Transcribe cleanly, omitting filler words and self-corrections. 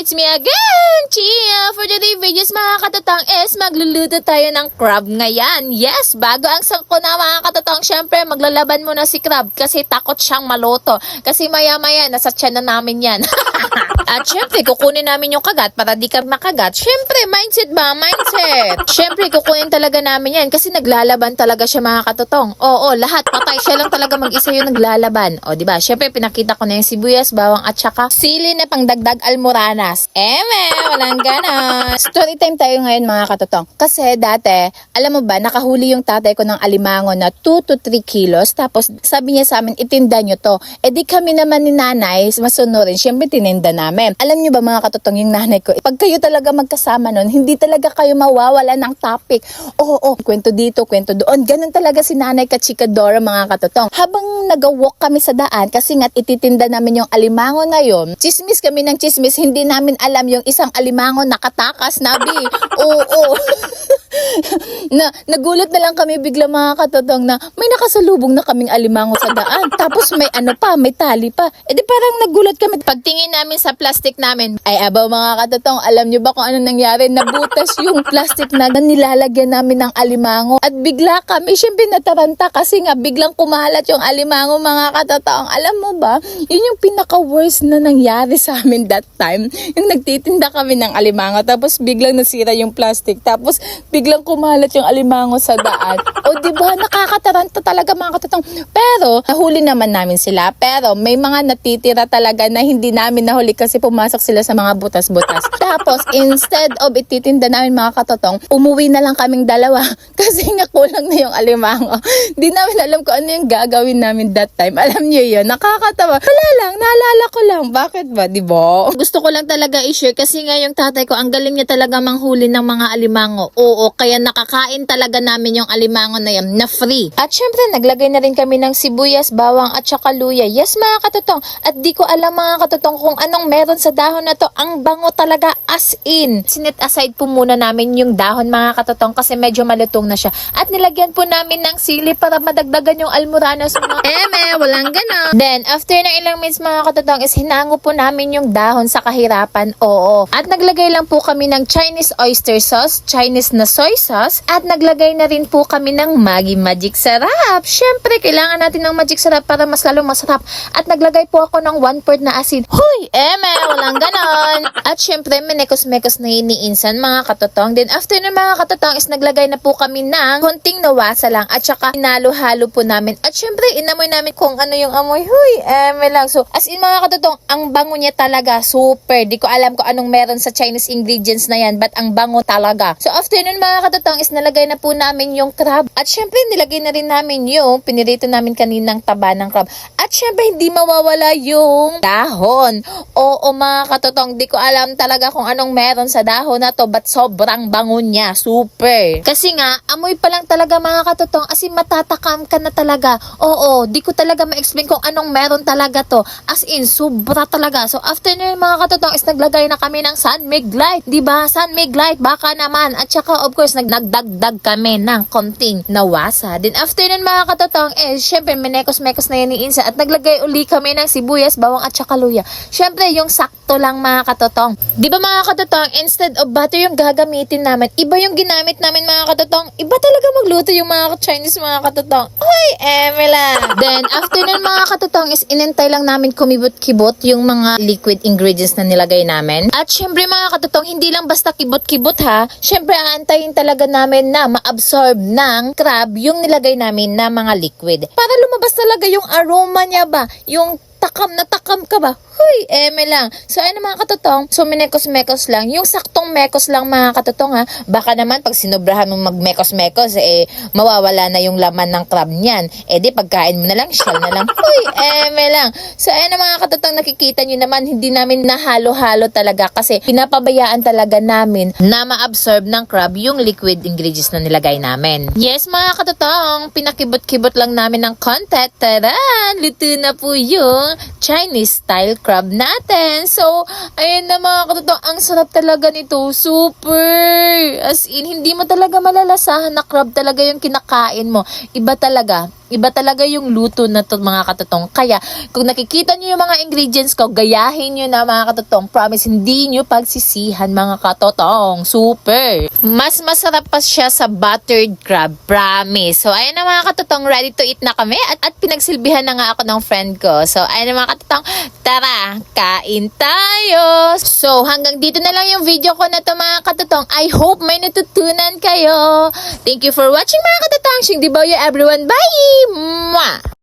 It's me again, Chia! For today's videos mga katatang is magluluto tayo ng crab ngayon. Yes, bago ang sangko na mga katatang, syempre maglalaban muna si crab kasi takot siyang maluto. Kasi maya-maya, nasa tiyan na namin yan. At syempre, kukunin namin yung kagat para di ka makagat. Syempre, mindset ba? Mindset! Syempre, kukunin talaga namin yan kasi naglalaban talaga siya mga katatong. Oo, lahat patay. Siya lang talaga mag-isa yung naglalaban. O, diba? Syempre, pinakita ko na yung sibuyas, bawang at saka sili na pangdagdag almoranas. Walang ganas. Story time tayo ngayon mga katotong. Kasi dati, alam mo ba, nakahuli yung tatay ko ng alimango na 2 to 3 kilos. Tapos sabi niya sa amin, itinda nyo to. E di kami naman ni nanay, masunurin, syempre tininda namin. Alam nyo ba mga katotong, yung nanay ko, pag kayo talaga magkasama nun, hindi talaga kayo mawawala ng topic. Oo, kwento dito, kwento doon. Ganun talaga si nanay Kachikadora mga katotong. Habang nag-walk kami sa daan, kasi nga ititinda namin yung alimango na yun, chismis kami ng chismis, hindi namin alam yung isang alimango nakatakas, nabi. Oo. Nagulat na lang kami bigla mga katotong na may nakasalubong na kaming alimango sa daan. Tapos may may tali pa. E di parang nagulat kami. Pagtingin namin sa plastic namin, ay abaw mga katotong, alam nyo ba kung ano nangyari? Nabutas yung plastic na nilalagyan namin ng alimango. At bigla kami, syempre nataranta kasi nga biglang kumalat yung alimango mga katotong. Alam mo ba, yun yung pinaka-worst na nangyari sa amin that time. Yung nagtitinda kami ng alimango, tapos biglang nasira yung plastic, tapos biglang kumalat yung alimango sa daan. O diba, nakakataranta talaga mga katotong. Pero, nahuli naman namin sila. Pero, may mga natitira talaga na hindi namin nahuli kasi pumasok sila sa mga butas-butas. Tapos, instead of ititinda namin mga katotong, umuwi na lang kaming dalawa. Kasi nga kulang na yung alimango. Di namin alam kung ano yung gagawin namin that time. Alam nyo yun, nakakatawa. Wala lang, naalala ko lang. Bakit ba, diba? Gusto ko lang talaga i-share kasi nga yung tatay ko, ang galing niya talaga manghuli ng mga alimango. Oo, kaya nakakain talaga namin yung alimango na yan na free. At syempre, naglagay na rin kami ng sibuyas, bawang at saka luya. Yes mga katotong. At di ko alam mga katotong kung anong meron sa dahon na to. Ang bango talaga as in. Sinet aside po muna namin yung dahon mga katotong kasi medyo malutong na siya. At nilagyan po namin ng sili para madagdagan yung almoranas. Walang ganon. Then, after ng ilang minutes mga katotong is hinango po namin yung dahon sa kahirapan. Oo. At naglagay lang po kami ng Chinese oyster sauce, Chinese na soy sauce, at naglagay na rin po kami ng Maggi Magic Sarap. Syempre, kailangan natin ng Magic Sarap para mas lalo masarap. At naglagay po ako ng 1/4 na asin. Huy! Walang ganon. At syempre, menekos-mekos na iniinsan mga katotong. Then, after ng mga katotong is naglagay na po kami ng konting nawasa lang at saka hinalo-halo po namin. At syempre, inamoy namin kung ano yung amoy. Huy! Lang. So, as in mga katotong, ang bango niya talaga. Super. Di ko alam kung anong meron sa Chinese ingredients na yan, but ang bango talaga. So, after nun mga katotong is nalagay na po namin yung crab. At syempre, nilagay na rin namin yung pinirito namin kaninang taba ng crab. At syempre, hindi mawawala yung dahon. Oo mga katotong, di ko alam talaga kung anong meron sa dahon na to, but sobrang bango niya. Super. Kasi nga, amoy pa lang talaga mga katotong, as in matatakam ka na talaga. Oo, di ko talaga ma-explain kung anong meron talaga to. As in, sobra talaga. So, after nun mga katotong is naglagay na kami ng sunmig light. Diba? Sunmig light, baka naman. At saka, of course, nagdagdag kami ng konting nawasa. Then, after nun mga katotong, syempre, menekos-mekos na yan iinsa. At naglagay uli kami ng sibuyas, bawang at saka luya. Syempre, yung sakto lang mga katotong. Diba mga katotong, instead of butter yung gagamitin namin, iba yung ginamit namin mga katotong. Iba talaga magluto yung mga Chinese mga katotong. Ay, lang. Then, after nun mga katotong is inintay lang namin kumibot-kibot yung mga liquid ingredients na nilagay namin. At syempre mga katotong, hindi lang basta kibot-kibot ha. Syempre, aantayin talaga namin na ma-absorb ng crab yung nilagay namin na mga liquid. Para lumabas talaga yung aroma niya ba? Yung takam ka ba? Huy, lang. So, ayun mga katotong. So, minekos-mekos lang. Yung saktong mekos lang mga katotong ha. Baka naman pag sinobrahan mo magmekos-mekos, mawawala na yung laman ng crab niyan. Di pagkain mo na lang, shell na lang. Huy, lang. So, ayun mga katotong, nakikita nyo naman, hindi namin nahalo-halo talaga kasi pinapabayaan talaga namin na ma-absorb ng crab yung liquid ingredients na nilagay namin. Yes, mga katotong, pinakibot-kibot lang namin ng konti. Taran! Luto na po yung Chinese style crab natin. So, ayun na mga katotong, ang sarap talaga nito. Super! As in, hindi mo talaga malalasahan na crab talaga yung kinakain mo. Iba talaga. Iba talaga yung luto na to mga katotong. Kaya kung nakikita nyo yung mga ingredients ko, gayahin nyo na mga katotong. Promise, hindi nyo pagsisihan mga katotong. Super! Mas masarap pa siya sa buttered crab. Promise. So ayun na mga katotong, ready to eat na kami. At pinagsilbihan na nga ako ng friend ko. So ayun na mga katotong, tara, kain tayo! So hanggang dito na lang yung video ko na to mga katotong. I hope may natutunan kayo. Thank you for watching mga katotong. Shing di ba everyone? Bye! Mwah!